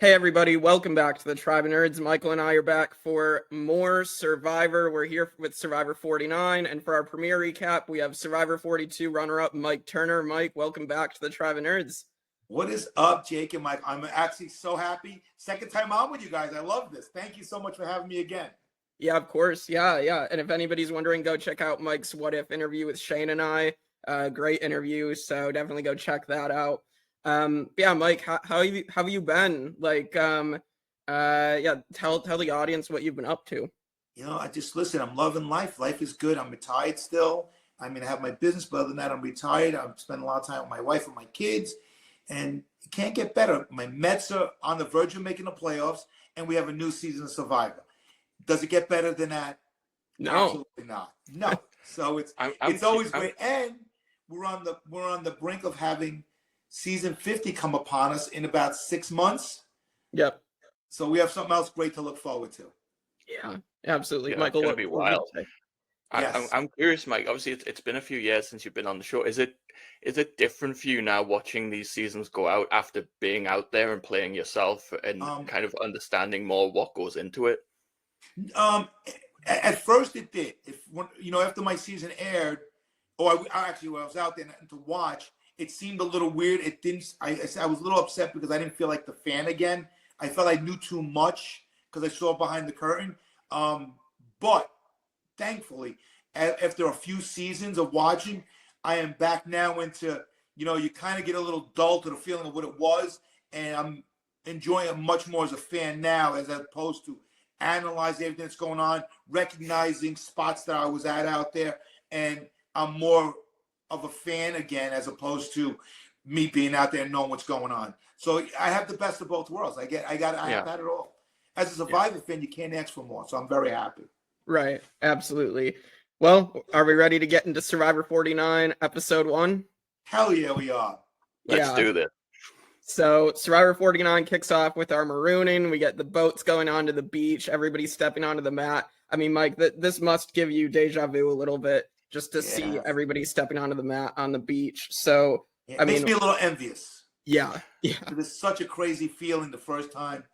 Hey everybody, welcome back to the Tribe of Nerds. Michael and I are back for more Survivor. We're here with Survivor 49, and for our premiere recap, we have Survivor 42 runner-up Mike Turner. Mike, welcome back to the Tribe of Nerds. What is up, Jake and Mike? I'm actually so happy. Second time on with you guys. I love this. Thank you so much for having me again. Yeah, of course. Yeah. And if anybody's wondering, go check out Mike's What If interview with Shane and I. Great interview, so definitely go check that out. Yeah, Mike, how have you been? Tell the audience what you've been up to. I just listen. I'm loving life. Life is good. I'm retired still. I have my business, but other than that, I'm retired. I'm spending a lot of time with my wife and my kids, and it can't get better. My Mets are on the verge of making the playoffs, and we have a new season of Survivor. Does it get better than that? No, absolutely not. No. So it's always great, and we're on the brink of having season 50 come upon us in about 6 months. Yep. So we have something else great to look forward to. Yeah, absolutely. Yeah, Michael, it's gonna be wild. Yes. I'm curious, Mike. Obviously, it's been a few years since you've been on the show. Is it different for you now watching these seasons go out after being out there and playing yourself and kind of understanding more what goes into it? At first it did. After my season aired, when I was out there to watch, it seemed a little weird. It didn't. I was a little upset because I didn't feel like the fan again. I felt I knew too much because I saw behind the curtain. But thankfully, after a few seasons of watching, I am back now into, you kind of get a little dull to the feeling of what it was, and I'm enjoying it much more as a fan now, as opposed to analyzing everything that's going on, recognizing spots that I was at out there, and I'm more of a fan again, as opposed to me being out there and knowing what's going on. So I have the best of both worlds. I have that at all. As a Survivor fan, you can't ask for more. So I'm very happy. Right. Absolutely. Well, are we ready to get into Survivor 49, episode 1? Hell yeah, we are. Let's do this. So Survivor 49 kicks off with our marooning. We get the boats going onto the beach. Everybody's stepping onto the mat. I mean, Mike, this must give you deja vu a little bit, just to see everybody stepping onto the mat on the beach. So it makes me a little envious. Yeah. It's such a crazy feeling the first time,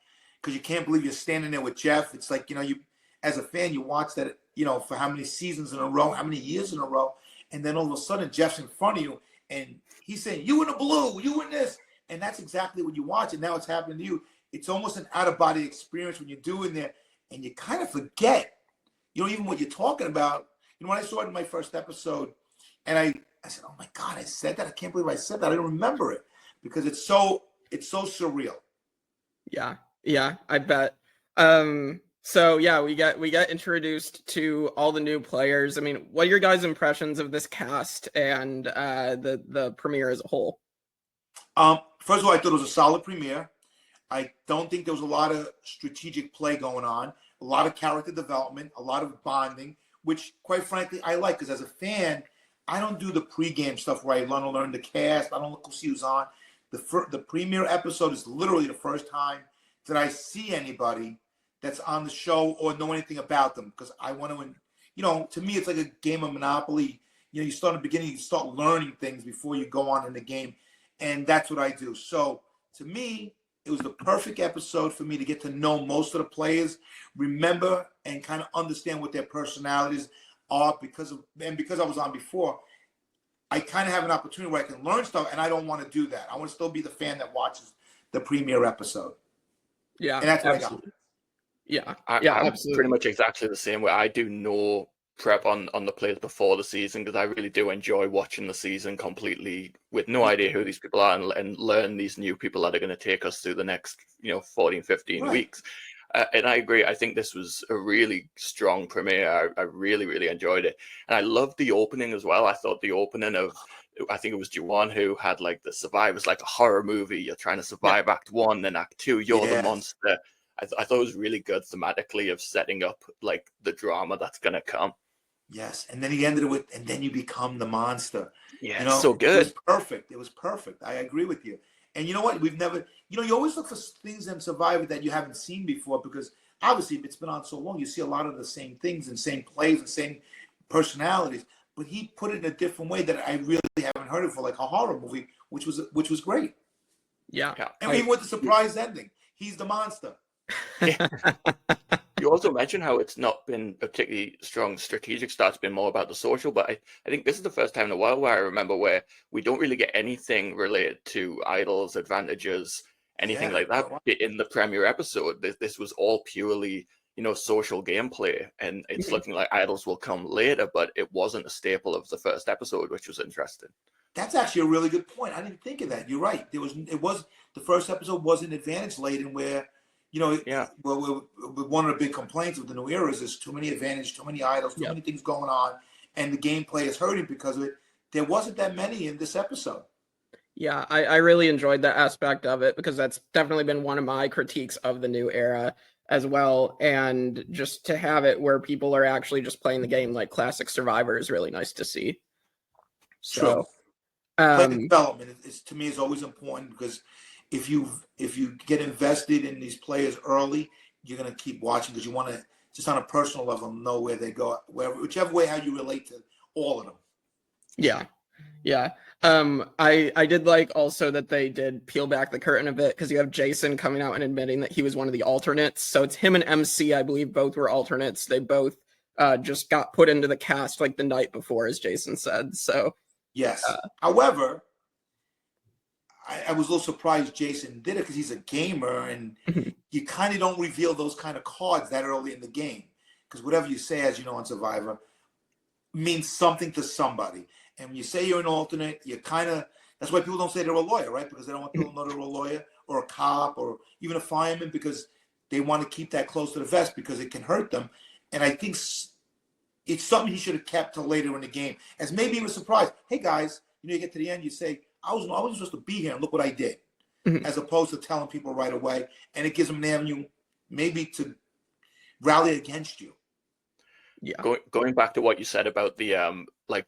because you can't believe you're standing there with Jeff. It's like, you as a fan, you watch that, for how many seasons in a row, how many years in a row, and then all of a sudden Jeff's in front of you and he's saying, "You in the blue, you in this," and that's exactly what you watch. And now it's happening to you. It's almost an out of body experience when you're doing that, and you kind of forget, even what you're talking about. When I saw it in my first episode, and I said, "Oh my God, I said that! I can't believe I said that. I don't remember it," because it's so surreal. Yeah, I bet. So yeah, we get introduced to all the new players. I mean, what are your guys' impressions of this cast and the premiere as a whole? First of all, I thought it was a solid premiere. I don't think there was a lot of strategic play going on, a lot of character development, a lot of bonding, which, quite frankly, I like, because as a fan, I don't do the pregame stuff where I want to learn the cast. I don't look to see who's on. The premiere episode is literally the first time that I see anybody that's on the show or know anything about them, because I want to, to me, it's like a game of Monopoly. You start in the beginning, you start learning things before you go on in the game, and that's what I do. So to me, it was the perfect episode for me to get to know most of the players, remember and kind of understand what their personalities are, because I was on before, I kind of have an opportunity where I can learn stuff, and I don't want to do that. I want to still be the fan that watches the premiere episode. Yeah, and that's what I got. Yeah, I'm absolutely. pretty much exactly the same way. I do no prep on the players before the season, because I really do enjoy watching the season completely with no idea who these people are, and learn these new people that are going to take us through the next 14, 15 weeks. And I agree. I think this was a really strong premiere. I really, really enjoyed it. And I loved the opening as well. I thought the opening I think it was Juwan who had like the survivors, like a horror movie. You're trying to survive Act 1, then Act 2, you're the monster. I thought it was really good thematically of setting up like the drama that's going to come. Yes, and then he ended it with, "And then you become the monster." Yeah, so good. It was perfect. It was perfect. I agree with you. And you know what? We've never, you always look for things in Survivor that you haven't seen before, because obviously it's been on so long, you see a lot of the same things and same plays and same personalities. But he put it in a different way that I really haven't heard it for, like a horror movie, which was great. Yeah. And even with the surprise ending. he's the monster. You also mentioned how it's not been a particularly strong strategic start. It's been more about the social, but I think this is the first time in a while where I remember where we don't really get anything related to idols, advantages, anything like that in the premiere episode. This was all purely, social gameplay, and it's looking like idols will come later, but it wasn't a staple of the first episode, which was interesting. That's actually a really good point. I didn't think of that. You're right. The first episode was an advantage laden where, well, one of the big complaints of the new era is there's too many advantages, too many idols, too many things going on, and the gameplay is hurting because of it. There wasn't that many in this episode. Yeah, I really enjoyed that aspect of it because that's definitely been one of my critiques of the new era as well. And just to have it where people are actually just playing the game like classic Survivor is really nice to see. So, play development is to me is always important because if you get invested in these players early, you're gonna keep watching because you want to just on a personal level know where they go, whichever way how you relate to all of them. Yeah. I did like also that they did peel back the curtain a bit because you have Jason coming out and admitting that he was one of the alternates. So it's him and MC, I believe both were alternates. They both just got put into the cast like the night before, as Jason said. So yes. However, I was a little surprised Jason did it because he's a gamer and you kind of don't reveal those kind of cards that early in the game because whatever you say, as you know, on Survivor means something to somebody. And when you say you're an alternate, you kind of, that's why people don't say they're a lawyer, right? Because they don't want people to know they're a lawyer or a cop or even a fireman because they want to keep that close to the vest because it can hurt them. And I think it's something he should have kept till later in the game. As maybe he was surprised. Hey, guys, you get to the end, you say, I wasn't supposed to be here, and look what I did. As opposed to telling people right away. And it gives them an avenue maybe to rally against you. Yeah. Going back to what you said about the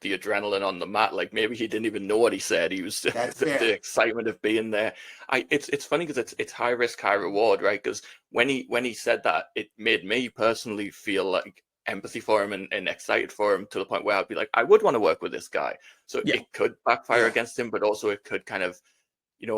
the adrenaline on the mat, like maybe he didn't even know what he said. He was the excitement of being there. It's funny because it's high risk, high reward, right? Because when he said that, it made me personally feel like empathy for him and excited for him to the point where I'd be like, I would want to work with this guy. So it could backfire against him, but also it could kind of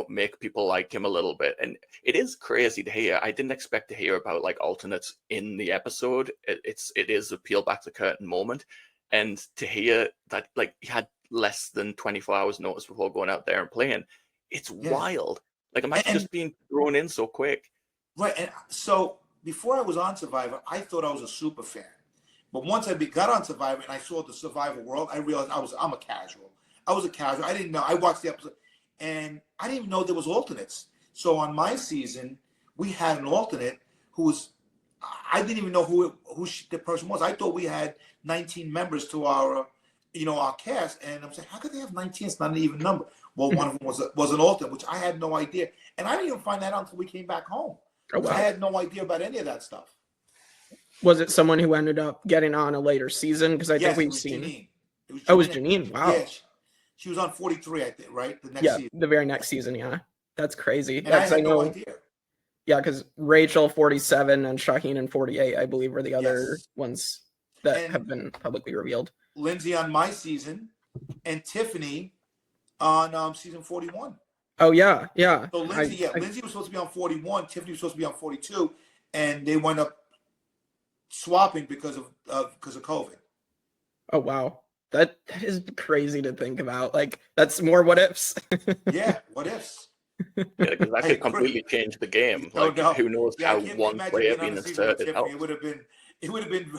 make people like him a little bit. And it is crazy to hear. I didn't expect to hear about like alternates in the episode. It is a peel back the curtain moment. And to hear that like he had less than 24 hours notice before going out there and playing, it's wild. Like imagine just being thrown in so quick. Right. And so before I was on Survivor, I thought I was a super fan. But once I got on Survivor and I saw the Survivor world, I realized I'm a casual. I was a casual. I didn't know. I watched the episode. And I didn't even know there was alternates. So on my season, we had an alternate who was, I didn't even know who the person was. I thought we had 19 members to our cast. And I'm saying, how could they have 19? It's not an even number. Well, one of them was an alternate, which I had no idea. And I didn't even find that out until we came back home. Oh, wow. I had no idea about any of that stuff. Was it someone who ended up getting on a later season? Because I think we've seen. Janine. It was Janine. Wow. Yeah, she was on 43, I think, right? The next season. The very next season, yeah. That's crazy. And I had no idea. Yeah, because Rachel 47 and Shaheen and 48, I believe, were the other ones that have been publicly revealed. Lindsay on my season and Tiffany on season 41. Oh, yeah. So Lindsay was supposed to be on 41, Tiffany was supposed to be on 42, and they wound up swapping because of COVID. Oh, wow. That is crazy to think about. Like, that's more what ifs. Yeah, what ifs. Yeah, because that could completely change the game. Like, who knows how one player being inserted helps. It would have been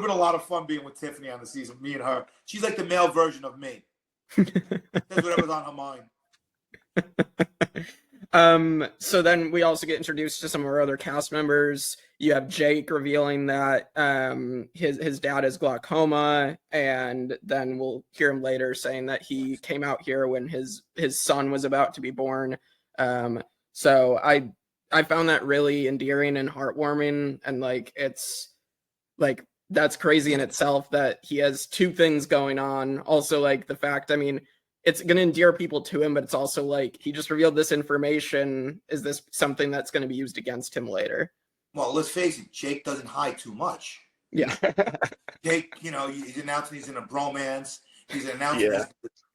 a lot of fun being with Tiffany on the season. Me and her. She's like the male version of me. That's whatever's on her mind. So then we also get introduced to some of our other cast members. You have Jake revealing that his dad has glaucoma, and then we'll hear him later saying that he came out here when his son was about to be born. So I found that really endearing and heartwarming, and like it's like that's crazy in itself that he has two things going on. Also, like the fact, I mean, it's going to endear people to him, but it's also like he just revealed this information. Is this something that's going to be used against him later? Well, let's face it, Jake doesn't hide too much. Yeah. Jake, he's announcing he's in a bromance. He's announcing he's,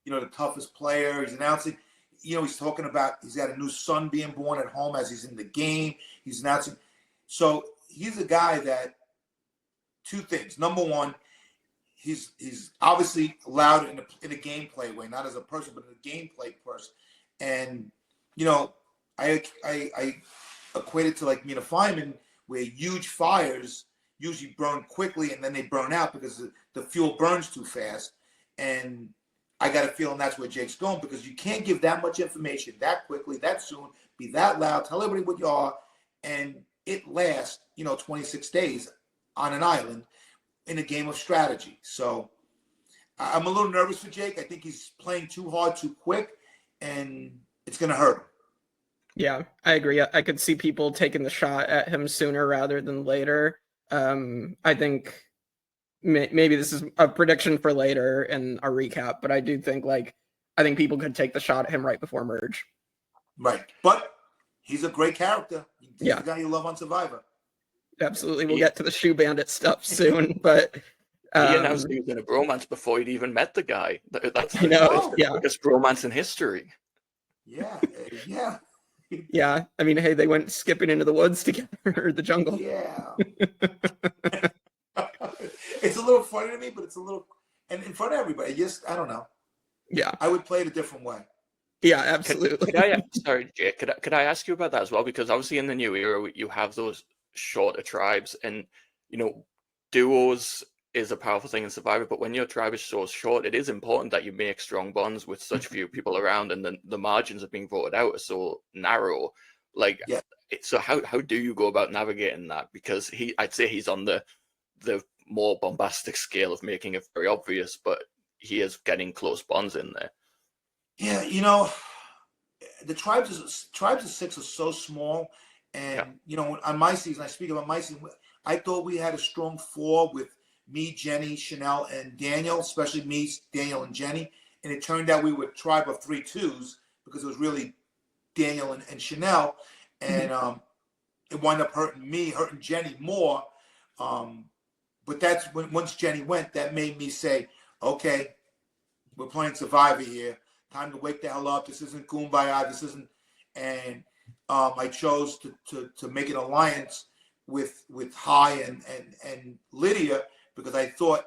the toughest player. He's announcing he's talking about he's got a new son being born at home as he's in the game. He's announcing. So he's a guy that, two things. Number one, he's obviously loud in a gameplay way, not as a person, but in a gameplay person. And I equate it to like Mina Feynman, where huge fires usually burn quickly and then they burn out because the fuel burns too fast. And I got a feeling that's where Jake's going, because you can't give that much information that quickly, that soon, be that loud, tell everybody what you are, and it lasts, 26 days on an island in a game of strategy. So I'm a little nervous for Jake. I think he's playing too hard, too quick, and it's going to hurt him. Yeah, I agree. I could see people taking the shot at him sooner rather than later. I think maybe this is a prediction for later in our recap, but I do think I think people could take the shot at him right before merge. Right, but he's a great character. He's the guy you love on Survivor. Absolutely, we'll get to the shoe bandit stuff soon, but he announced he was in a bromance before he'd even met the guy. That's the biggest bromance in history. Yeah, yeah. Yeah, I mean, hey, they went skipping into the woods together, or the jungle. Yeah. It's a little funny to me, but it's a little, and in front of everybody, I don't know. Yeah. I would play it a different way. Yeah, absolutely. Sorry, Jake, could I ask you about that as well? Because obviously in the new era, you have those shorter tribes, and, duos is a powerful thing in Survivor, but when your tribe is so short, it is important that you make strong bonds with such few people around, and then the margins of being voted out are so narrow. So how do you go about navigating that? Because I'd say he's on the more bombastic scale of making it very obvious, but he is getting close bonds in there. Yeah, the tribes of 6 are so small, and on my season, I speak about my season, I thought we had a strong 4 with me, Jenny, Chanel, and Daniel, especially me, Daniel, and Jenny. And it turned out we were a tribe of 3 2s because it was really Daniel and Chanel. And it wound up hurting Jenny more. But that's once Jenny went, that made me say, okay, we're playing Survivor here. Time to wake the hell up. This isn't Kumbaya. This isn't. And I chose to make an alliance with Hai and Lydia, because I thought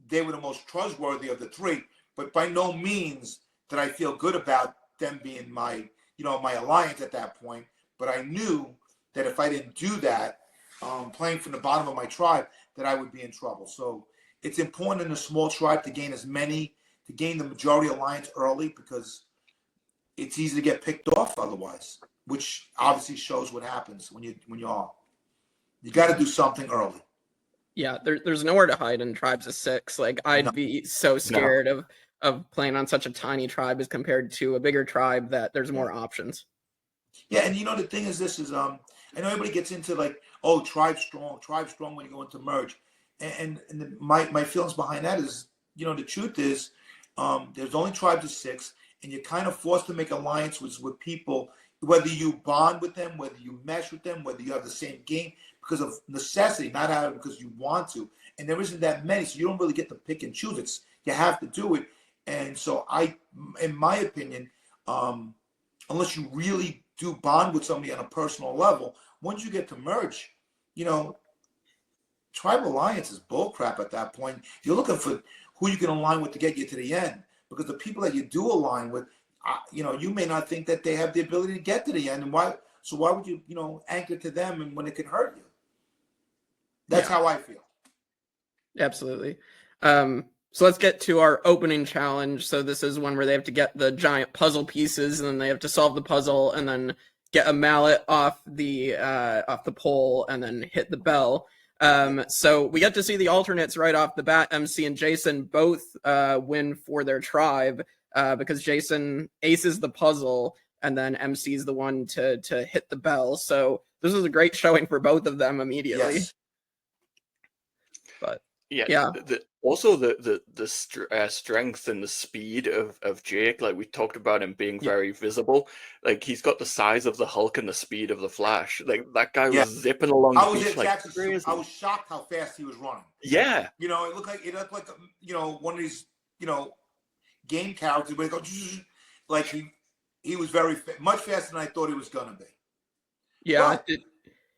they were the most trustworthy of the 3, but by no means did I feel good about them being my alliance at that point. But I knew that if I didn't do that, playing from the bottom of my tribe, that I would be in trouble. So it's important in a small tribe to gain the majority alliance early, because it's easy to get picked off otherwise, which obviously shows what happens when you are. You got to do something early. Yeah, there's nowhere to hide in tribes of 6. I'd be so scared of playing on such a tiny tribe as compared to a bigger tribe that there's more options. Yeah, and the thing is, this is I know everybody gets into tribe strong when you go into merge, and my feelings behind that is, the truth is, there's only tribes of 6, and you're kind of forced to make alliances with people, whether you bond with them, whether you mesh with them, whether you have the same game, because of necessity, not because you want to. And there isn't that many, so you don't really get to pick and choose. You have to do it. And so in my opinion, unless you really do bond with somebody on a personal level, once you get to merge, tribal alliance is bullcrap at that point. You're looking for who you can align with to get you to the end, because the people that you do align with, you may not think that they have the ability to get to the end, and why would you, anchor to them and when it can hurt you? That's how I feel. Absolutely. So let's get to our opening challenge. So this is one where they have to get the giant puzzle pieces, and then they have to solve the puzzle, and then get a mallet off the pole, and then hit the bell. So we get to see the alternates right off the bat. MC and Jason both win for their tribe, because Jason aces the puzzle, and then MC is the one to hit the bell. So this was a great showing for both of them immediately. Yes. But also the strength and the speed of Jake, we talked about him being very visible. He's got the size of the Hulk and the speed of the Flash. That guy was zipping along the beach I was shocked how fast he was running. Yeah. It looked like one of these game characters where he goes he was much faster than I thought he was going to be. Yeah.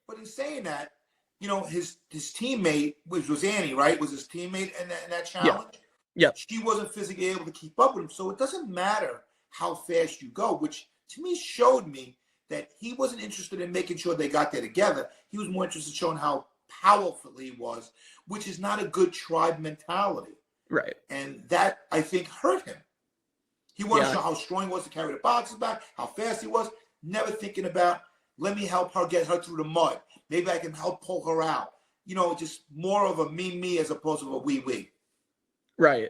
But in saying that, you know, his teammate, which was Annie, right, was his teammate in that challenge. Yeah. She wasn't physically able to keep up with him. So it doesn't matter how fast you go, which to me showed me that he wasn't interested in making sure they got there together. He was more interested in showing how powerful he was, which is not a good tribe mentality. Right. And that, I think, hurt him. He wanted to show how strong he was to carry the boxes back, how fast he was, never thinking about, let me help her get her through the mud. Maybe I can help pull her out. You know, just more of a me as opposed to a we. Right.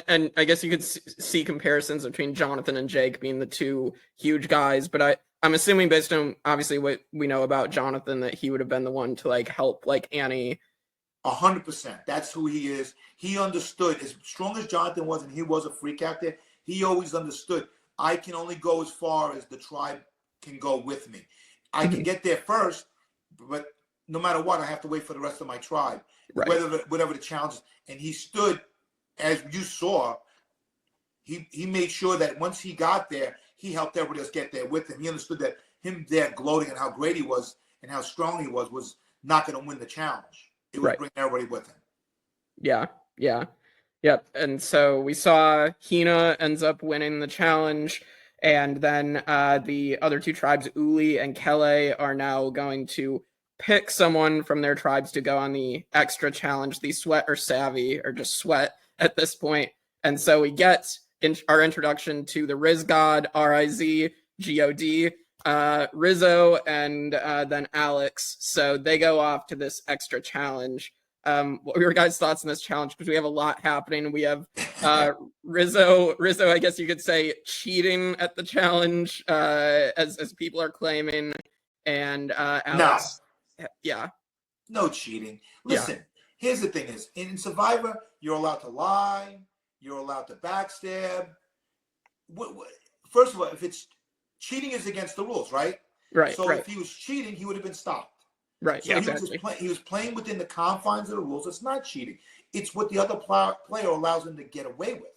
And I guess you could see comparisons between Jonathan and Jake being the two huge guys, but I'm assuming based on obviously what we know about Jonathan that he would have been the one to like help like Annie. 100%. That's who he is. He understood, as strong as Jonathan was, and he was a freak out there, he always understood, I can only go as far as the tribe can go with me. I can get there first, but no matter what, I have to wait for the rest of my tribe, right. whatever the challenge is. And he stood, as you saw, he made sure that once he got there, he helped everybody else get there with him. He understood that him there gloating and how great he was and how strong he was not going to win the challenge. It would bring everybody with him. Yeah. Yep. And so we saw Hina ends up winning the challenge. And then the other two tribes, Uli and Kele, are now going to pick someone from their tribes to go on the extra challenge, the Sweat or Savvy, or just Sweat at this point. And so we get our introduction to the RizGod, RizGod, Rizo, and then Alex. So they go off to this extra challenge. What were your guys' thoughts on this challenge? Because we have a lot happening. We have Rizo, I guess you could say, cheating at the challenge, as people are claiming, and Alex. No cheating. Listen, here's the thing: is in Survivor, you're allowed to lie, you're allowed to backstab. First of all, if it's cheating, is against the rules, right? Right. So if he was cheating, he would have been stopped. Right. So exactly. he was playing within the confines of the rules. It's not cheating. It's what the other player allows him to get away with.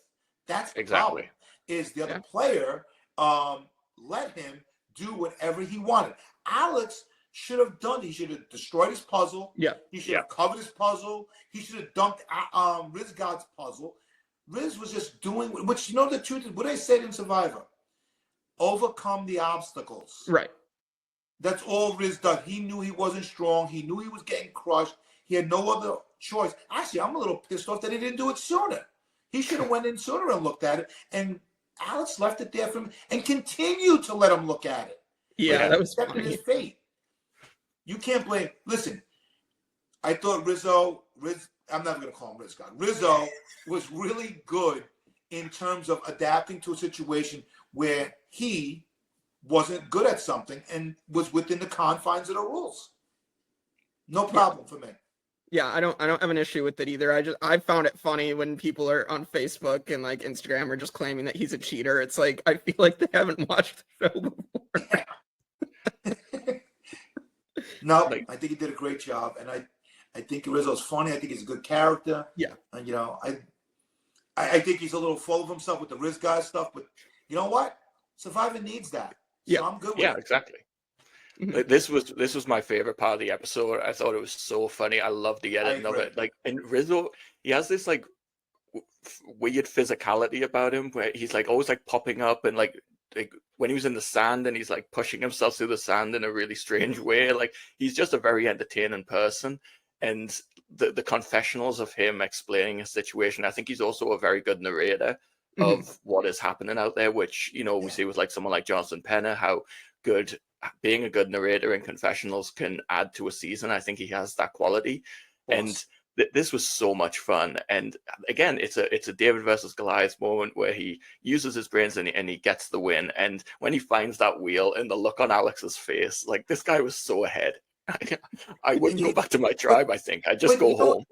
That's the problem. Is the other player let him do whatever he wanted. Alex should have done. He should have destroyed his puzzle. Yeah. He should have covered his puzzle. He should have dumped RizGod's puzzle. Riz was just doing, which, you know, the truth is what I said in Survivor: overcome the obstacles. Right. That's all Riz does. He knew he wasn't strong. He knew he was getting crushed. He had no other choice. Actually, I'm a little pissed off that he didn't do it sooner. He should have went in sooner and looked at it. And Alex left it there for him and continued to let him look at it. Yeah, that was funny. His fate. You can't blame. Listen, I thought Rizo, I'm not going to call him RizGod. Rizo was really good in terms of adapting to a situation where he wasn't good at something and was within the confines of the rules. No problem for me. Yeah, I don't have an issue with it either. I found it funny when people are on Facebook and like Instagram are just claiming that he's a cheater. It's like I feel like they haven't watched the show before. No, I think he did a great job, and I think Rizzo's funny. I think he's a good character. Yeah, and you know, I think he's a little full of himself with the RizGod stuff, but you know what? Survivor needs that. So I'm good with it. Yeah, exactly. This was my favorite part of the episode. I thought it was so funny. I loved the editing of it. Like, and Rizzo, he has this like weird physicality about him where he's like always like popping up and like when he was in the sand and he's like pushing himself through the sand in a really strange way. Like he's just a very entertaining person. And the confessionals of him explaining a situation, I think he's also a very good narrator of what is happening out there, which, you know, we see with like someone like Jonathan Penner, how good being a good narrator in confessionals can add to a season. I think he has that quality. And this was so much fun. And again, it's a David versus Goliath moment where he uses his brains and he gets the win. And when he finds that wheel and the look on Alex's face, like this guy was so ahead. I wouldn't go back to my tribe, I think. I'd just go home.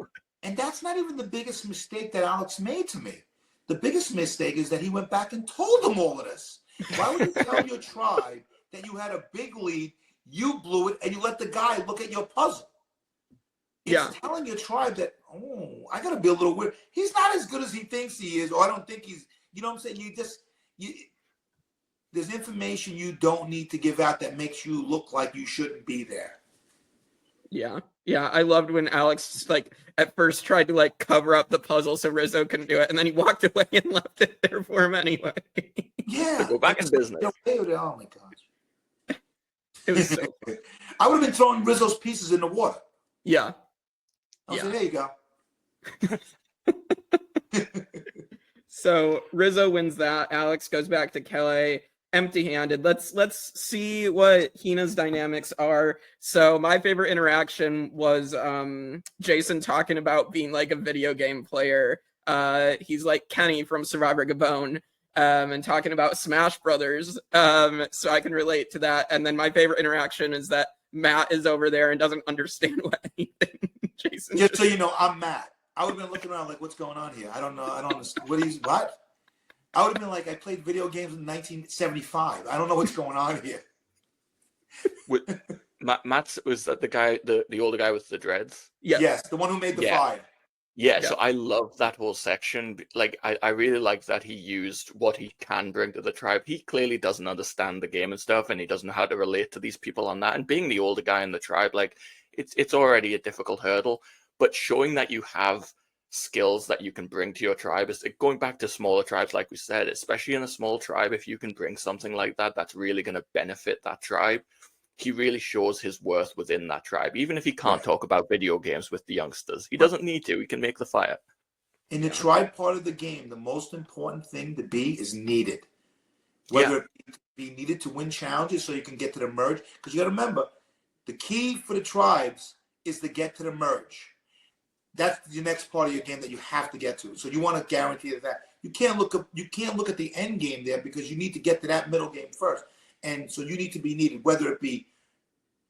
And that's not even the biggest mistake that Alex made to me. The biggest mistake is that he went back and told them all of this. Why would you tell your tribe that you had a big lead, you blew it, and you let the guy look at your puzzle? It's telling your tribe that, oh, I got to be a little weird. He's not as good as he thinks he is, or I don't think he's, you know what I'm saying? there's information you don't need to give out that makes you look like you shouldn't be there. Yeah. Yeah. I loved when Alex, like, at first tried to, like, cover up the puzzle so Rizzo couldn't do it. And then he walked away and left it there for him anyway. Yeah. Go back in business. Oh, my gosh. It was so fun. I would have been throwing Rizzo's pieces in the water. Yeah. I was like, there you go. So Rizzo wins that. Alex goes back to Kelly empty-handed. Let's see what Hina's dynamics are. So my favorite interaction was Jason talking about being like a video game player. He's like Kenny from Survivor Gabon, and talking about Smash Brothers. So I can relate to that. And then my favorite interaction is that Matt is over there and doesn't understand what anything Jason. Just so you know, I'm Matt. I would have been looking around like, what's going on here? I don't know. I don't understand. What? I would have been like, I played video games in 1975. I don't know what's going on here. Matt, was that the guy, the older guy with the dreads? Yeah. Yes, the one who made the fire. Yeah, so I love that whole section. Like, I really like that he used what he can bring to the tribe. He clearly doesn't understand the game and stuff, and he doesn't know how to relate to these people on that. And being the older guy in the tribe, like, it's already a difficult hurdle. But showing that you have skills that you can bring to your tribe is going back to smaller tribes, like we said, especially in a small tribe. If you can bring something like that, that's really going to benefit that tribe. He really shows his worth within that tribe, even if he can't talk about video games with the youngsters. He doesn't need to. He can make the fire. In the tribe part of the game, the most important thing to be is needed. Whether it be needed to win challenges so you can get to the merge. Because you got to remember, the key for the tribes is to get to the merge. That's the next part of your game that you have to get to. So you want to guarantee that. You can't look at the end game there because you need to get to that middle game first. And so you need to be needed, whether it be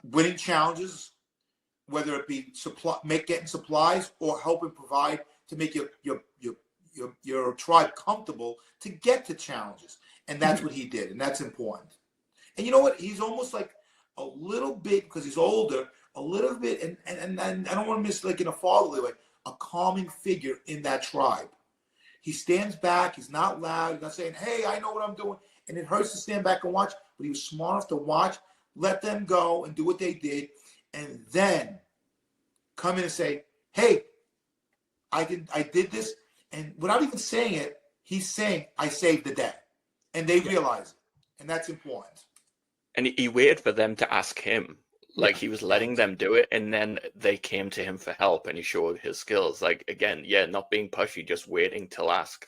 winning challenges, whether it be getting supplies, or helping provide to make your tribe comfortable to get to challenges. And that's what he did, and that's important. And you know what? He's almost like a little bit, because he's older, a little bit, and I don't want to miss, like in a fatherly way, a calming figure in that tribe. He stands back. He's not loud. He's not saying, hey, I know what I'm doing. And it hurts to stand back and watch, but he was smart enough to watch, let them go and do what they did, and then come in and say, hey, I did this. And without even saying it, he's saying, I saved the day. And they realize it. And that's important. And he waited for them to ask him. Like, he was letting them do it, and then they came to him for help, and he showed his skills. Like, again, not being pushy, just waiting till ask.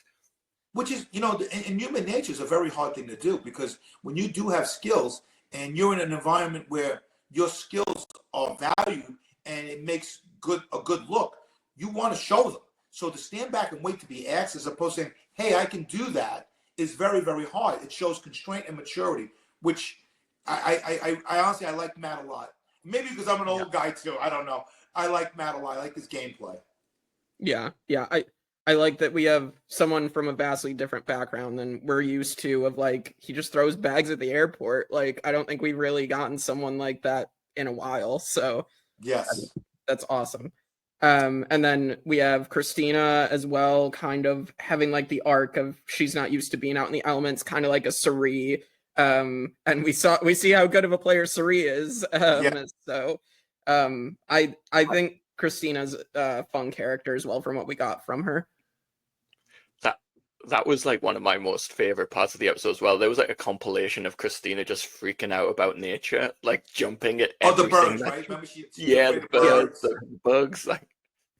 Which is, in human nature is a very hard thing to do, because when you do have skills and you're in an environment where your skills are valued and it makes a good look, you want to show them. So to stand back and wait to be asked as opposed to saying, hey, I can do that, is very, very hard. It shows constraint and maturity, which I honestly, I like Matt a lot. Maybe because I'm an old guy too. I don't know. I like Matt a lot. I like his gameplay. Yeah. I like that we have someone from a vastly different background than we're used to, of like, he just throws bags at the airport. Like, I don't think we've really gotten someone like that in a while. So yes, that's awesome. And then we have Christina as well, kind of having like the arc of she's not used to being out in the elements, kind of like a Suri. And we see how good of a player Suri is. So I think Christina's a fun character as well from what we got from her. That was like one of my most favorite parts of the episode as well. There was like a compilation of Christina just freaking out about nature, like jumping at everything. The birds, right? Remember the birds, the bugs, like,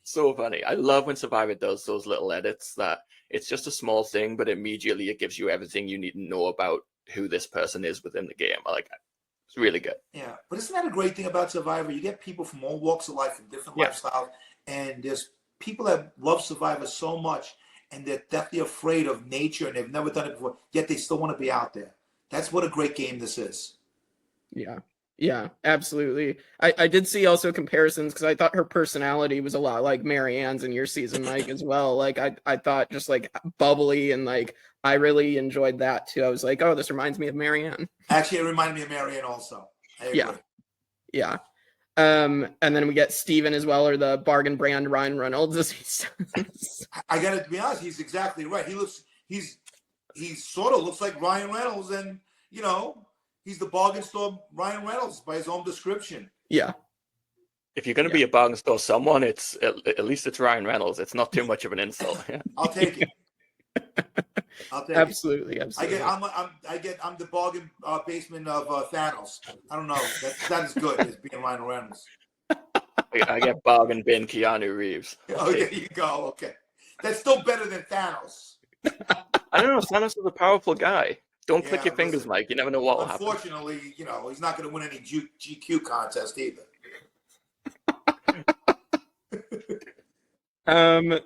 so funny. I love when Survivor does those little edits that it's just a small thing, but immediately it gives you everything you need to know about who this person is within the game. I like it. It's really good. Yeah, but isn't that a great thing about Survivor? You get people from all walks of life and different lifestyles, and there's people that love Survivor so much, and they're definitely afraid of nature, and they've never done it before, yet they still want to be out there. That's what a great game this is. Yeah, absolutely. I did see also comparisons, because I thought her personality was a lot like Marianne's in your season, Mike, as well. Like, I thought just like bubbly, and like I really enjoyed that too. I was like, oh, this reminds me of Marianne. Actually, it reminded me of Marianne also. I agree. Yeah. And then we get Steven as well, or the bargain brand Ryan Reynolds, as he says. I gotta be honest, he's exactly right. He sort of looks like Ryan Reynolds, and you know, he's the bargain store Ryan Reynolds by his own description. Yeah. If you're going to be a bargain store someone, it's at least it's Ryan Reynolds. It's not too much of an insult. I'll take it. I'll take Absolutely. it. I'm the bargain basement of Thanos. I don't know. That's not as good as being Ryan Reynolds. I get bargain bin Keanu Reeves. Oh, there you go. Okay. That's still better than Thanos. I don't know. Thanos is a powerful guy. Don't click your fingers, listen, Mike. You never know what will happen. Unfortunately, you know, he's not going to win any GQ contest either.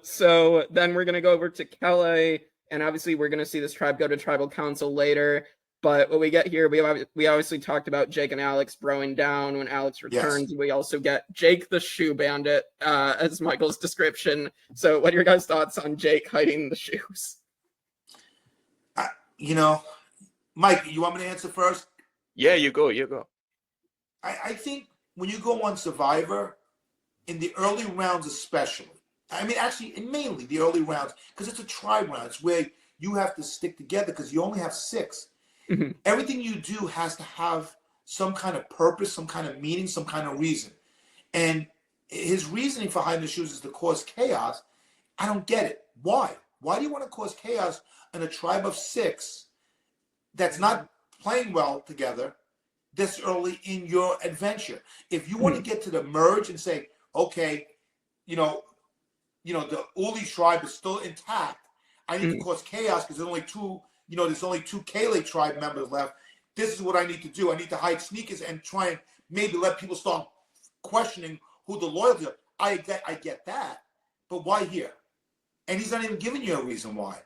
So then we're going to go over to Kelly, and obviously we're going to see this tribe go to tribal council later. But what we get here, we obviously talked about Jake and Alex broing down when Alex returns. Yes. We also get Jake the Shoe Bandit as Michael's description. So what are your guys' thoughts on Jake hiding the shoes? You know, Mike, you want me to answer first? Yeah, you go. I think when you go on Survivor, in the early rounds especially, I mean, actually, and mainly the early rounds, because it's a tribe round. It's where you have to stick together because you only have 6. Mm-hmm. Everything you do has to have some kind of purpose, some kind of meaning, some kind of reason. And his reasoning for hiding the shoes is to cause chaos. I don't get it. Why? Why do you want to cause chaos in a tribe of 6 that's not playing well together this early in your adventure? If you want to get to the merge and say, okay, you know, the Uli tribe is still intact. I need to cause chaos because there's only 2, there's only 2 Kale tribe members left. This is what I need to do. I need to hide sneakers and try and maybe let people start questioning who the loyalty are. I get that, but why here? And he's not even giving you a reason why.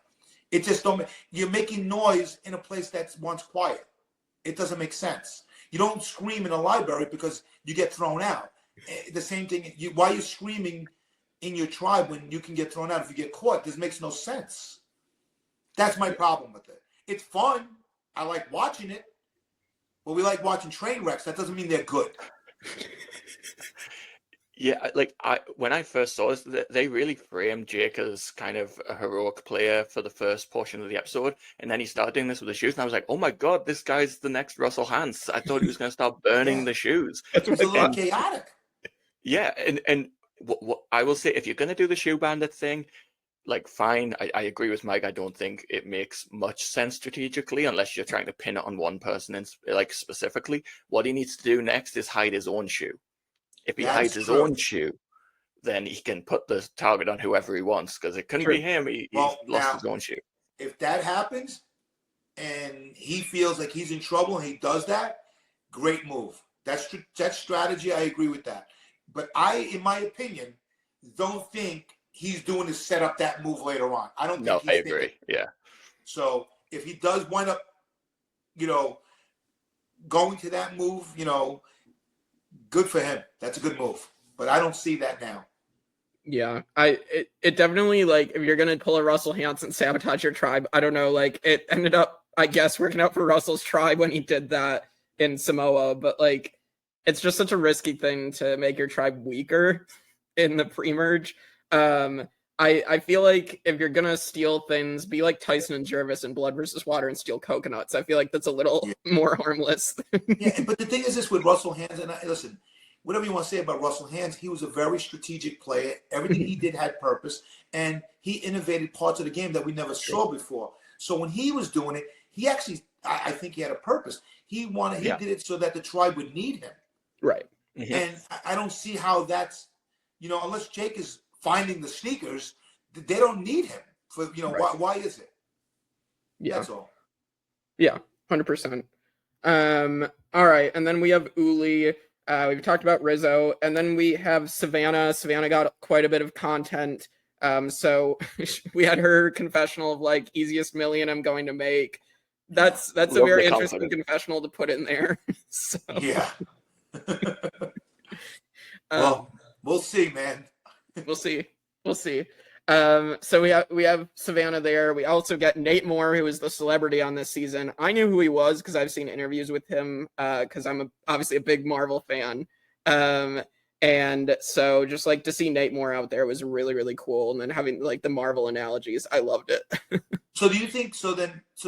It just don't. You're making noise in a place that's once quiet. It doesn't make sense. You don't scream in a library because you get thrown out. The same thing. Why are you screaming in your tribe when you can get thrown out if you get caught? This makes no sense. That's my problem with it. It's fun. I like watching it. But we like watching train wrecks. That doesn't mean they're good. Yeah, when I first saw this, they really framed Jake as kind of a heroic player for the first portion of the episode, and then he started doing this with the shoes, and I was like, "Oh my god, this guy's the next Russell Hantz." I thought he was going to start burning the shoes. It was a little chaotic. Yeah, and what I will say, if you're going to do the shoe bandit thing, fine. I agree with Mike. I don't think it makes much sense strategically unless you're trying to pin it on one person, and specifically. What he needs to do next is hide his own shoe. If he hides his own shoe, then he can put the target on whoever he wants, because it couldn't be him. He's lost his own shoe. If that happens and he feels like he's in trouble and he does that, great move. That's strategy. I agree with that. But in my opinion, don't think he's doing to set up that move later on. I don't think No, he's I agree. Yeah. So if he does wind up, going to that move, good for him. That's a good move. But I don't see that now. Yeah, it definitely, if you're going to pull a Russell Hantz and sabotage your tribe, I don't know, it ended up, I guess, working out for Russell's tribe when he did that in Samoa, but, it's just such a risky thing to make your tribe weaker in the pre-merge. I feel like if you're going to steal things, be like Tyson and Jervis in Blood versus Water and steal coconuts. I feel like that's a little more harmless. Yeah, but the thing is this with Russell Hantz, and listen, whatever you want to say about Russell Hantz, he was a very strategic player. Everything he did had purpose, and he innovated parts of the game that we never saw before. So when he was doing it, he actually, I think he had a purpose. He did it so that the tribe would need him. Right. Mm-hmm. And I don't see how that's, unless Jake is finding the sneakers, they don't need him for, why is it? Yeah. That's all. Yeah, 100%. All right. And then we have Uli. We've talked about Rizzo, and then we have Savannah. Savannah got quite a bit of content. So we had her confessional of easiest million I'm going to make. That's a very interesting confessional to put in there. So. Yeah. Well, we'll see, man. We'll see. So we have Savannah there. We also get Nate Moore, who is the celebrity on this season. I knew who he was because I've seen interviews with him because I'm obviously a big Marvel fan. And so just to see Nate Moore out there was really, really cool. And then having the Marvel analogies, I loved it. So do you think? So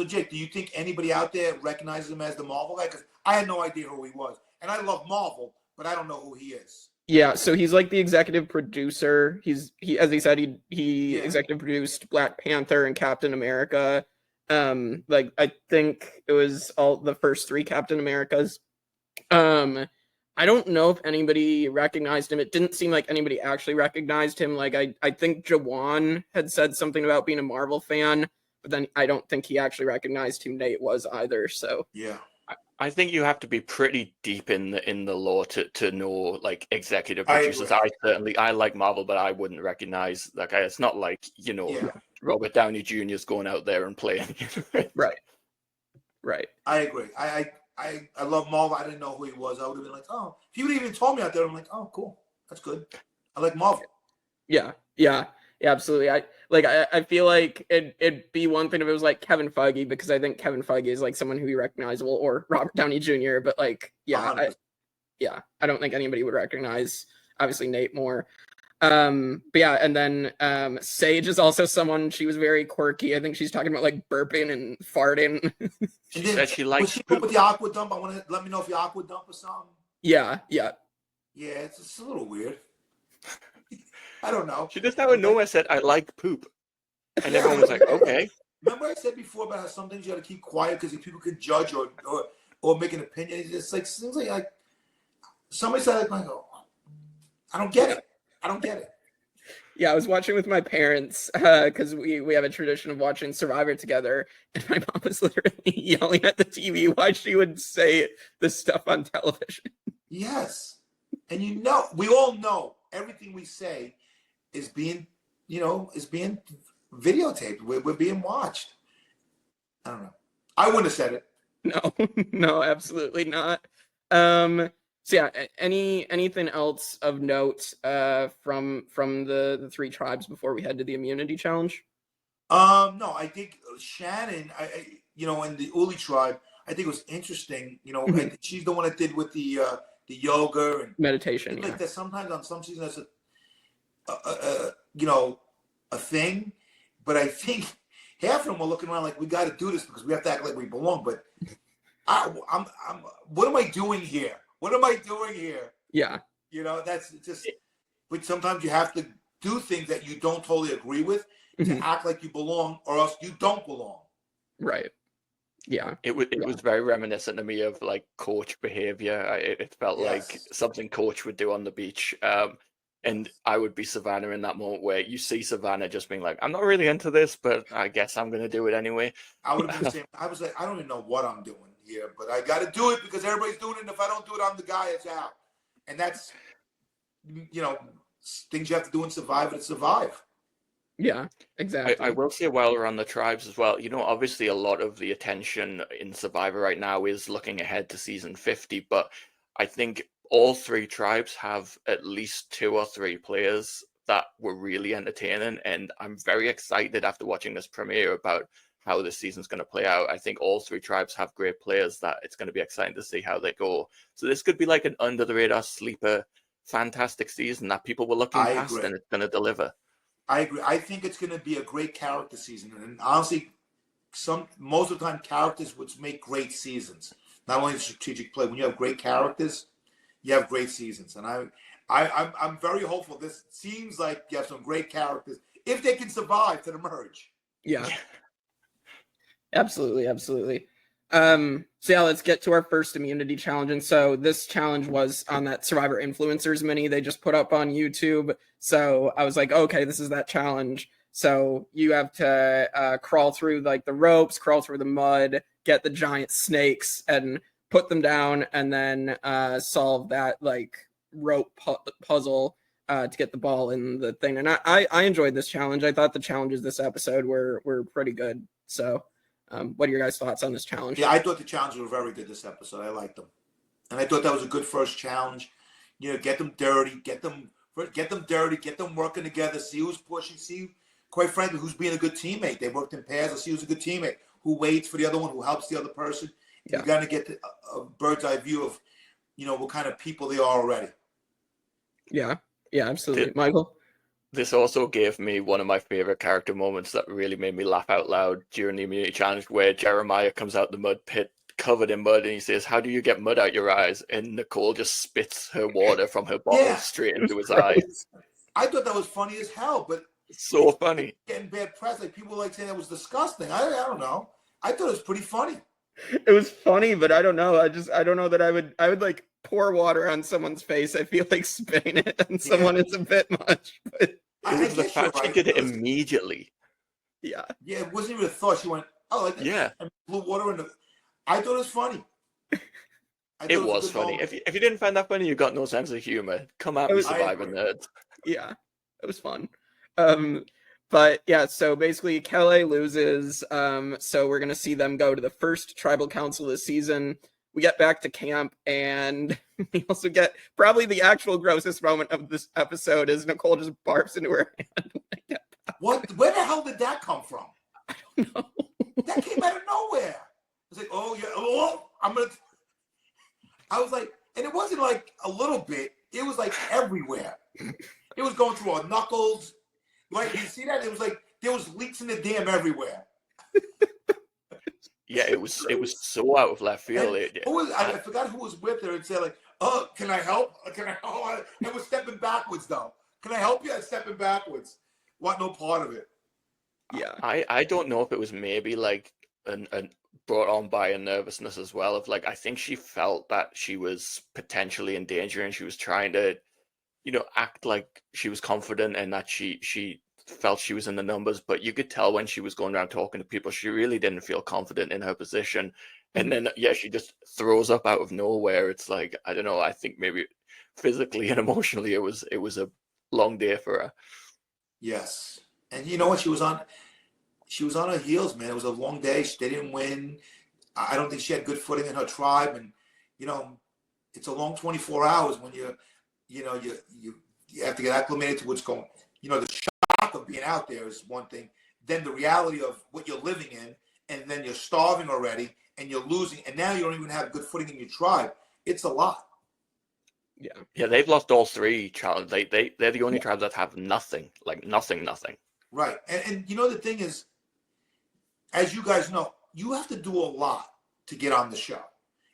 Jake, do you think anybody out there recognizes him as the Marvel guy? Because I had no idea who he was, and I love Marvel, but I don't know who he is. Yeah, so he's like the executive producer. He as he said he Yeah. executive produced Black Panther and Captain America. Like I think it was all the first three Captain Americas. I don't know if anybody recognized him. It didn't seem like anybody actually recognized him. Like I think Jawan had said something about being a Marvel fan, but then I don't think he actually recognized who Nate was either. So Yeah. I think you have to be pretty deep in the lore to know like executive I producers. I like Marvel, but I wouldn't recognize that guy. It's not like Yeah. Robert Downey Jr. is going out there and playing. Right. I agree. I love Marvel. I didn't know who he was. I would have been like, oh, if he would have even told me out there, I'm like, oh, cool, that's good. I like Marvel. Yeah, absolutely. I feel like it'd be one thing if it was like Kevin Feige, because I think Kevin Feige is like someone who be recognizable, or Robert Downey Jr. But like, I don't think anybody would recognize obviously Nate more. But yeah, and then Sage is also someone, she was very quirky. I think she's talking about like burping and farting. She said she likes was she with the aqua dump? I want to let me know if you aqua dump or something. Yeah. Yeah, it's a little weird. I don't know. She just out of nowhere said, "I like poop," and everyone was like, "Okay." Remember I said before about how some things you got to keep quiet because people can judge or make an opinion. It's like things like somebody said it, like, oh, I don't get it. Yeah, I was watching with my parents because we have a tradition of watching Survivor together, and my mom was literally yelling at the TV why she would say this stuff on television. Yes, and we all know everything we say is being videotaped. We're being watched. I don't know. I wouldn't have said it. No, absolutely not. So yeah, anything else of note from the three tribes before we head to the immunity challenge? No, I think Shannon, in the Uli tribe, I think it was interesting. She's the one that did with the yoga and meditation. Like that sometimes on some seasons that's a thing, but I think half of them are looking around like we got to do this because we have to act like we belong. But I'm what am I doing here? What am I doing here? Yeah. That's just, but sometimes you have to do things that you don't totally agree with to act like you belong, or else you don't belong. Right. Yeah. It was very reminiscent to me of like coach behavior. It felt like something coach would do on the beach. And I would be Savannah in that moment where you see Savannah just being like, I'm not really into this, but I guess I'm going to do it anyway. I would have been the same. I was like, I don't even know what I'm doing here, but I got to do it because everybody's doing it. And if I don't do it, I'm the guy that's out. And that's, things you have to do in Survivor to survive. Yeah, exactly. I will say while we're on the tribes as well, obviously a lot of the attention in Survivor right now is looking ahead to season 50, but I think all three tribes have at least 2 or 3 players that were really entertaining, and I'm very excited after watching this premiere about how this season's going to play out. I think all 3 tribes have great players that it's going to be exciting to see how they go. So this could be like an under-the-radar sleeper, fantastic season that people were looking past, and it's going to deliver. I agree. I think it's going to be a great character season, and honestly, most of the time, characters which make great seasons. Not only the strategic play. When you have great characters, you have great seasons, and I'm very hopeful. This seems like you have some great characters if they can survive to the merge. Yeah. Absolutely. So yeah, let's get to our first immunity challenge. And so this challenge was on that Survivor Influencers mini they just put up on YouTube. So I was like, okay, this is that challenge. So you have to crawl through like the ropes, crawl through the mud, get the giant snakes and put them down, and then solve that like rope puzzle to get the ball in the thing. And I enjoyed this challenge. I thought the challenges this episode were pretty good. So what are your guys' thoughts on this challenge? Yeah, I thought the challenges were very good this episode. I liked them, and I thought that was a good first challenge. Get them dirty, get them working together. See who's pushing. See, quite frankly, who's being a good teammate. They worked in pairs. Let's see who's a good teammate. Who waits for the other one. Who helps the other person. Yeah. You got to get a bird's eye view of, what kind of people they are already. Yeah, absolutely, Michael. This also gave me one of my favorite character moments that really made me laugh out loud during the immunity challenge, where Jeremiah comes out the mud pit covered in mud and he says, "How do you get mud out your eyes?" And Nicole just spits her water from her bottle Yeah, straight into his Right. eyes. I thought that was funny as hell, but So funny. getting bad press. Like people like saying that was disgusting. I don't know. I thought it was pretty funny. It was funny, but I don't know. I don't know that I would like pour water on someone's face. I feel like spitting it on someone is a bit much. But It was the guess you're fact she right. did it immediately. yeah. Yeah, it wasn't even a thought. She went, "Oh, like that," Yeah. and blew water in the. I thought it was funny. It was funny. If you didn't find that funny, you got no sense of humor. Come at me, Survivor nerds. Yeah, it was fun. But yeah, so basically Kelly loses. So we're gonna see them go to the first tribal council this season. We get back to camp, and we also get probably the actual grossest moment of this episode is Nicole just barfs into her hand. What? Where the hell did that come from? No. That came out of nowhere. It's like, oh yeah, oh, I'm gonna. I was like, and it wasn't like a little bit. It was like everywhere. It was going through our knuckles. Like, you see that? It was like there was leaks in the dam everywhere. Yeah, it was so out of left field. I forgot who was with her and said like, "Oh, can I help? Can I?" Oh, I was stepping backwards though. Can I help you? I'm stepping backwards. Want no part of it. Yeah. I don't know if it was maybe like an brought on by a nervousness as well of like, I think she felt that she was potentially in danger and she was trying to, act like she was confident and that she felt she was in the numbers, but you could tell when she was going around talking to people, she really didn't feel confident in her position. And then, she just throws up out of nowhere. It's like, I don't know, I think maybe physically and emotionally it was a long day for her. Yes. And you know what? She was on her heels, man. It was a long day. They didn't win. I don't think she had good footing in her tribe. And, it's a long 24 hours when you have to get acclimated to what's going. The shock of being out there is one thing. Then the reality of what you're living in, and then you're starving already, and you're losing, and now you don't even have good footing in your tribe. It's a lot. Yeah, they've lost all three tribes. They're the only tribes that have nothing, like nothing. Right, and the thing is, as you guys know, you have to do a lot to get on the show.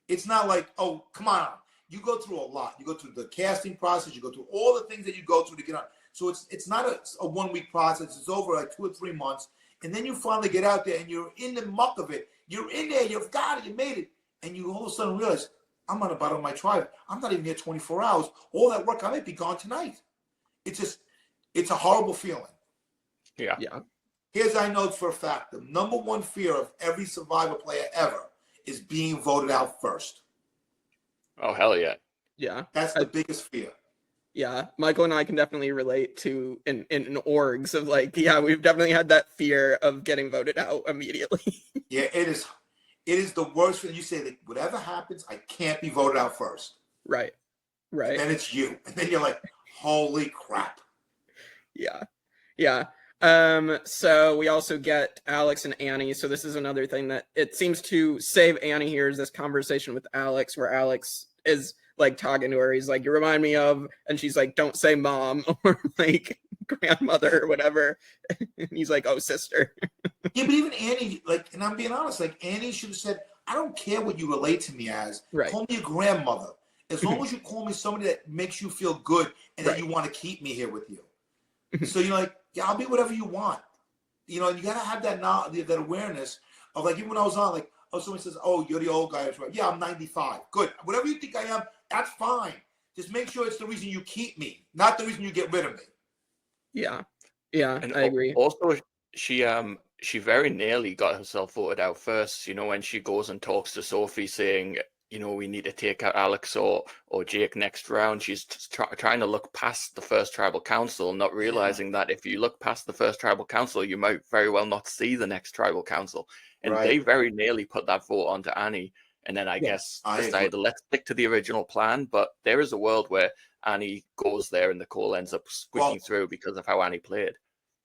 It's not like, oh, come on. You go through a lot. You go through the casting process. You go through all the things that you go through to get on. So it's not a 1 week process. It's over like 2 or 3 months. And then you finally get out there and you're in the muck of it. You're in there. You've got it. You made it. And you all of a sudden realize, I'm on the bottom of my tribe. I'm not even here 24 hours. All that work, I might be gone tonight. It's a horrible feeling. Yeah. Here's I know for a fact, the number one fear of every Survivor player ever is being voted out first. Oh, hell yeah. Yeah. That's the biggest fear. Yeah. Michael and I can definitely relate to in orgs of like, yeah, we've definitely had that fear of getting voted out immediately. Yeah, it is the worst feeling. You say that whatever happens, I can't be voted out first. Right. And then it's you. And then you're like, holy crap. Yeah. So we also get Alex and Annie. So this is another thing that it seems to save Annie here is this conversation with Alex where Alex is like talking to her. He's like, you remind me of, and she's like, don't say mom or like grandmother or whatever. And he's like, oh, sister. Yeah, but even Annie, like, and I'm being honest, like Annie should have said, I don't care what you relate to me as. Right. Call me a grandmother. As long as you call me somebody that makes you feel good and that you want to keep me here with you. So you're like, yeah, I'll be whatever you want. You got to have that knowledge, that awareness of like, even when I was on, like, oh, someone says, oh, you're the old guy. Right. Yeah, I'm 95. Good. Whatever you think I am, that's fine. Just make sure it's the reason you keep me, not the reason you get rid of me. Yeah, And I agree. Also, she very nearly got herself voted out first. When she goes and talks to Sophie, saying, we need to take out Alex or Jake next round. She's trying to look past the first tribal council, not realizing that if you look past the first tribal council, you might very well not see the next tribal council. And they very nearly put that vote onto Annie. And then I guess decided, let's stick to the original plan. But there is a world where Annie goes there and Nicole ends up squeaking through because of how Annie played.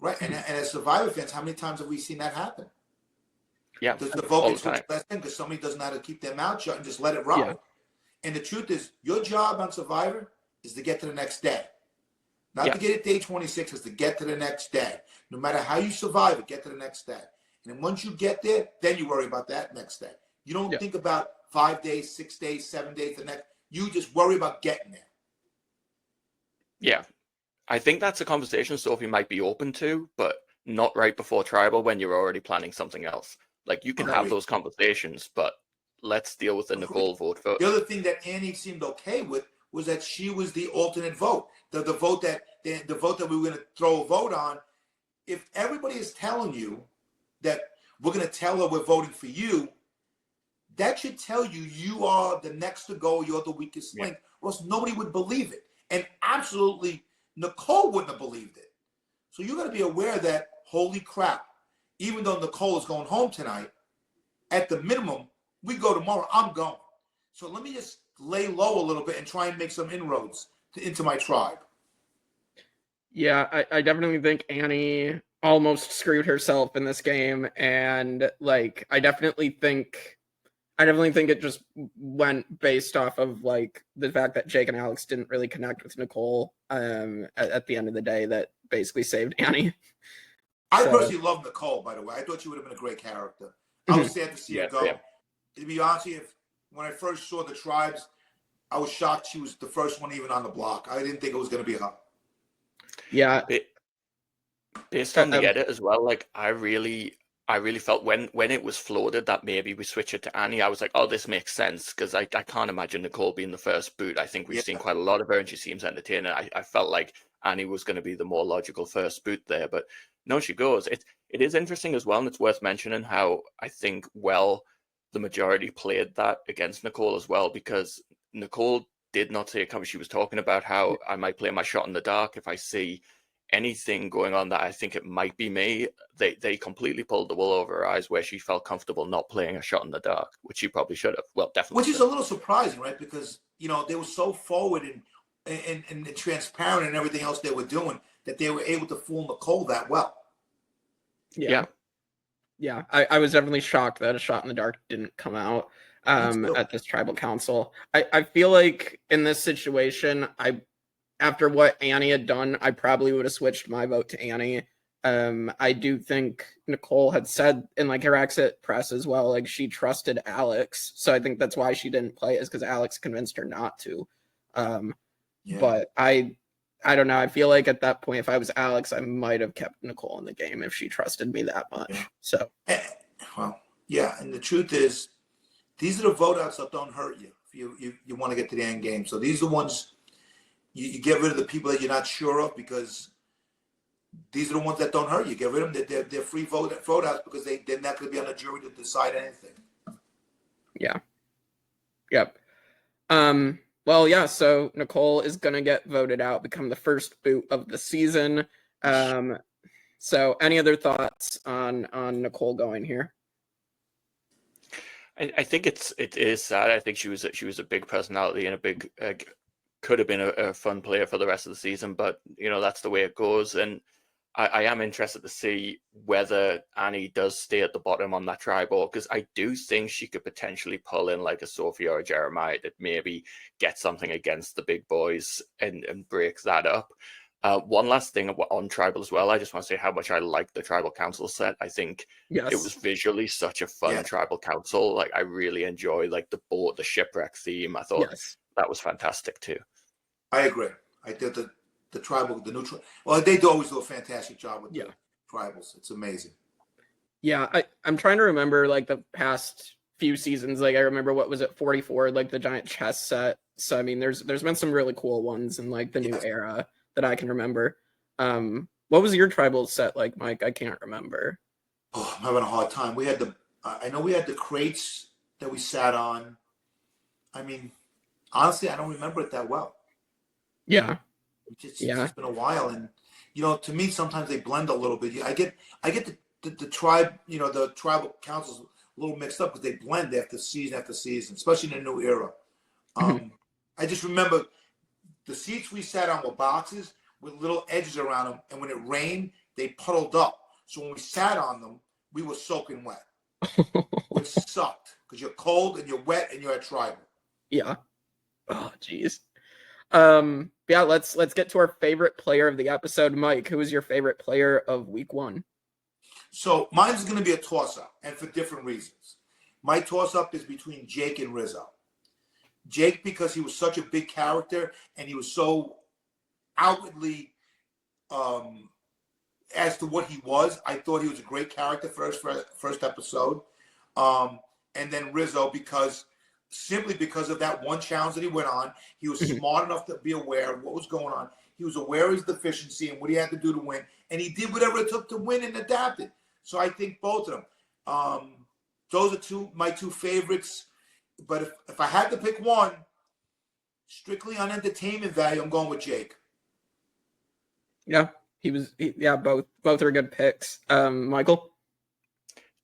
Right. And as Survivor fans, how many times have we seen that happen? Yeah. The vote gets switched last thing because somebody doesn't know how to keep their mouth shut and just let it ride. Yeah. And the truth is, your job on Survivor is to get to the next day. Not to get at day 26, is to get to the next day. No matter how you survive it, get to the next day. And then once you get there, then you worry about that next day. You don't think about 5 days, 6 days, 7 days, the next. You just worry about getting there. Yeah. I think that's a conversation Sophie might be open to, but not right before Tribal when you're already planning something else. Like, you can have those conversations, but let's deal with the Nicole vote first. The other thing that Annie seemed okay with was that she was the alternate vote. The vote that we were going to throw a vote on. If everybody is telling you that we're going to tell her we're voting for you, that should tell you you are the next to go, you're the weakest link, or else nobody would believe it. And absolutely, Nicole wouldn't have believed it. So you got to be aware that, holy crap, even though Nicole is going home tonight, at the minimum, we go tomorrow, I'm going. So let me just lay low a little bit and try and make some inroads into my tribe. Yeah, I definitely think Annie almost screwed herself in this game, and like I definitely think it just went based off of like the fact that Jake and Alex didn't really connect with Nicole at the end of the day that basically saved Annie. I personally love Nicole, by the way. I thought she would have been a great character. I was sad to see her go. To be honest with you, when I first saw the tribes, I was shocked she was the first one even on the block. I didn't think it was going to be her. Yeah. Based on the edit as well, like I really felt when it was floated that maybe we switch it to Annie, I was like, oh, this makes sense, because I can't imagine Nicole being the first boot. I think we've seen quite a lot of her and she seems entertaining. I felt like Annie was going to be the more logical first boot there, but no, she goes. It is interesting as well, and it's worth mentioning how I think the majority played that against Nicole as well, because Nicole did not say it coming. She was talking about how I might play my shot in the dark if I see anything going on that I think it might be me. They completely pulled the wool over her eyes where she felt comfortable not playing a shot in the dark, which she probably should have. Well, definitely. Which is a little surprising, right? Because, they were so forward and transparent and everything else they were doing that they were able to fool Nicole that well. Yeah. I was definitely shocked that a shot in the dark didn't come out at this tribal council. I feel like in this situation, after what Annie had done, I probably would have switched my vote to Annie. I do think Nicole had said in like her exit press as well, like she trusted Alex. So I think that's why she didn't play, is because Alex convinced her not to. But I don't know. I feel like at that point, if I was Alex, I might have kept Nicole in the game if she trusted me that much. Yeah. So, and the truth is, these are the vote outs that don't hurt you if you want to get to the end game. So these are the ones you get rid of the people that you're not sure of, because these are the ones that don't hurt you. Get rid of them. They're free vote outs because they're not going to be on the jury to decide anything. Yeah. Yep. Well, yeah, so Nicole is going to get voted out, become the first boot of the season. So any other thoughts on Nicole going here? I think it is sad. I think she was a big personality and a big could have been a fun player for the rest of the season, but that's the way it goes. And I am interested to see whether Annie does stay at the bottom on that tribal, because I do think she could potentially pull in like a Sophie or a Jeremiah that maybe get something against the big boys and break that up. One last thing on tribal as well. I just want to say how much I like the tribal council set. I think it was visually such a fun tribal council. Like I really enjoy like the boat, the shipwreck theme. I thought that was fantastic too. I agree. I did the tribal, the neutral. Well, they always do a fantastic job with the tribals. It's amazing. Yeah, I'm trying to remember like the past few seasons. Like I remember, what was it, 44, like the giant chess set. So I mean, there's been some really cool ones in like the new era that I can remember. What was your tribal set like, Mike? I can't remember. Oh, I'm having a hard time. We had I know we had the crates that we sat on. I mean, honestly, I don't remember it that well. Yeah. It's been a while, and to me sometimes they blend a little bit. I get the tribe, the tribal councils a little mixed up because they blend after season, especially in the new era. I just remember the seats we sat on were boxes with little edges around them, and when it rained, they puddled up. So when we sat on them, we were soaking wet, which sucked because you're cold and you're wet and you're at tribal. Yeah. Oh, geez. Yeah, let's get to our favorite player of the episode. Mike, who was your favorite player of week 1? So mine's going to be a toss-up, and for different reasons. My toss-up is between Jake and Rizzo. Jake, because he was such a big character, and he was so outwardly as to what he was. I thought he was a great character first episode. And then Rizzo, simply because of that one challenge that he went on. He was smart enough to be aware of what was going on. He was aware of his deficiency and what he had to do to win, and he did whatever it took to win and adapted. So I think both of them. Those are my two favorites. But if I had to pick one, strictly on entertainment value, I'm going with Jake. Yeah, both are good picks. Michael?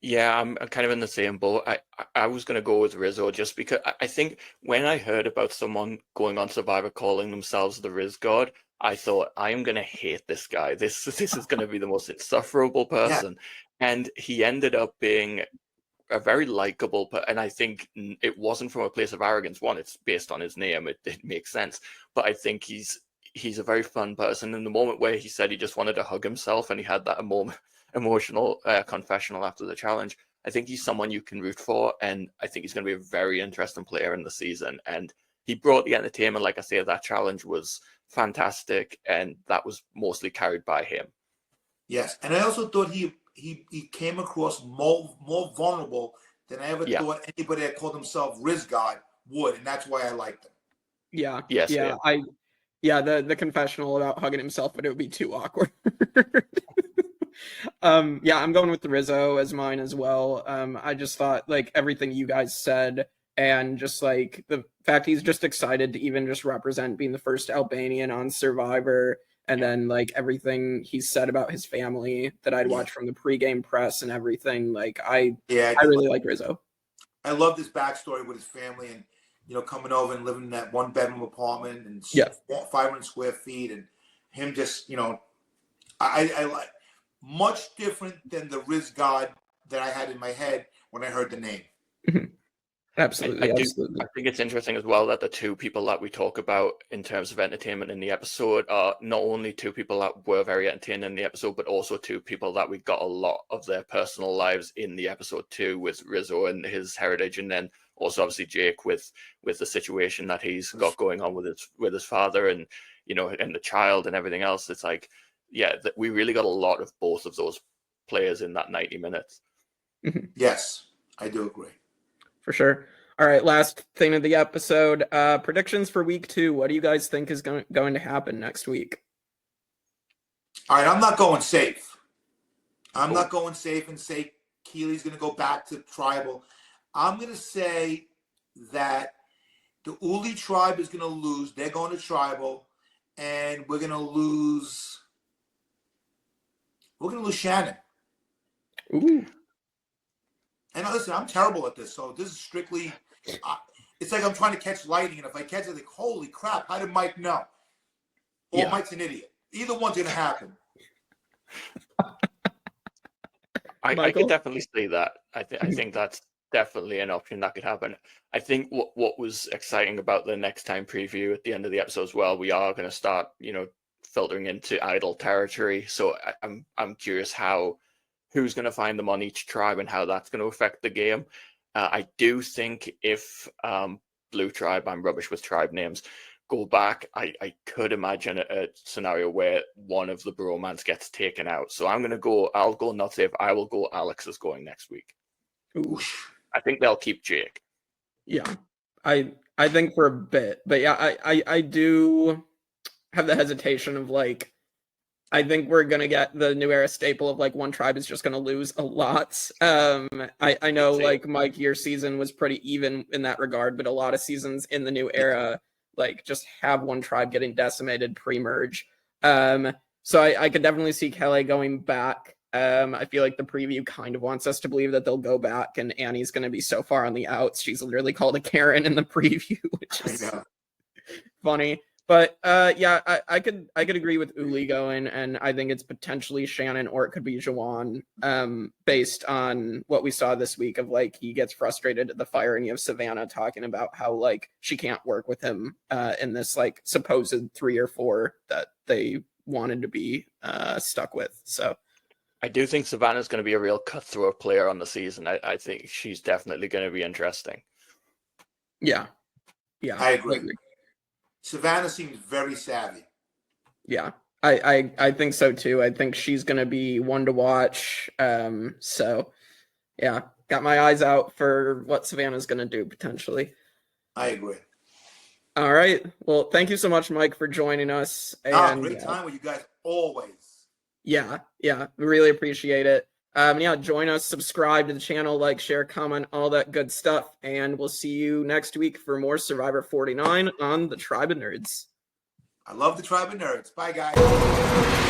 Yeah, I'm kind of in the same boat. I was going to go with Rizzo just because I think when I heard about someone going on Survivor calling themselves the RizGod, I thought, I am going to hate this guy. This is going to be the most insufferable person. Yeah. And he ended up being a very likable, and I think it wasn't from a place of arrogance. One, it's based on his name. It makes sense. But I think he's a very fun person. In the moment where he said he just wanted to hug himself and he had that emotional confessional after the challenge, I think he's someone you can root for, and I think he's going to be a very interesting player in the season. And he brought the entertainment. Like I say, that challenge was fantastic, and that was mostly carried by him. Yes, and I also thought he came across more vulnerable than I ever thought anybody that called himself RizGod would, and that's why I liked him. Yeah. Yes. Yeah. The confessional about hugging himself, but it would be too awkward. Yeah, I'm going with the Rizzo as mine as well. I just thought, like, everything you guys said, and just like the fact he's just excited to even just represent being the first Albanian on Survivor, and then like everything he said about his family that I'd watched from the pregame press and everything. Like I really like Rizzo. I loved his backstory with his family, and coming over and living in that 1-bedroom apartment and 500 square feet, and him just I like much different than the RizGod that I had in my head when I heard the name. Absolutely. I think it's interesting as well that the two people that we talk about in terms of entertainment in the episode are not only two people that were very entertaining in the episode, but also two people that we got a lot of their personal lives in the episode too, with Rizzo and his heritage, and then also obviously Jake with the situation that he's got going on with his father, and and the child and everything else. It's like, that we really got a lot of both of those players in that 90 minutes. Yes, I do agree. For sure. All right, last thing of the episode. Predictions for week 2. What do you guys think is going to happen next week? All right, I'm not going safe. I'm not going safe and say Keely's going to go back to tribal. I'm going to say that the Uli tribe is going to lose. They're going to tribal, and we're going to lose. We're going to lose Shannon. Ooh. And listen, I'm terrible at this, so this is strictly. It's like I'm trying to catch lightning, and if I catch it, like, holy crap, how did Mike know? Or Mike's an idiot. Either one's going to happen. I could definitely see that. I think that's definitely an option that could happen. I think what was exciting about the next time preview at the end of the episode as well, we are going to start, filtering into idol territory. So I'm curious who's going to find them on each tribe and how that's going to affect the game. I do think if Blue Tribe, I'm rubbish with tribe names, go back, I could imagine a scenario where one of the bromance gets taken out. So I'll go not safe. I will go Alex is going next week. Ooh. I think they'll keep Jake. Yeah, I think for a bit, but yeah, I do have the hesitation of like, I think we're gonna get the new era staple of like one tribe is just gonna lose a lot. I know like Mike, your season was pretty even in that regard, but a lot of seasons in the new era like just have one tribe getting decimated pre-merge. So I could definitely see Kelly going back. I feel like the preview kind of wants us to believe that they'll go back, and Annie's going to be so far on the outs. She's literally called a Karen in the preview, which is funny. But yeah, I could agree with Uli going, and I think it's potentially Shannon or it could be Jawan, based on what we saw this week of like he gets frustrated at the fire, and you have Savannah talking about how like she can't work with him in this like supposed 3 or 4 that they wanted to be stuck with. So I do think Savannah's going to be a real cutthroat player on the season. I think she's definitely going to be interesting. Yeah, I agree. Savannah seems very savvy. Yeah, I think so too. I think she's gonna be one to watch. So yeah, got my eyes out for what Savannah's gonna do potentially. I agree. All right. Well, thank you so much, Mike, for joining us. And great time with you guys always. Yeah, we really appreciate it. Yeah, join us, subscribe to the channel, like, share, comment, all that good stuff. And we'll see you next week for more Survivor 49 on the Tribe of Nerds. I love the Tribe of Nerds. Bye, guys.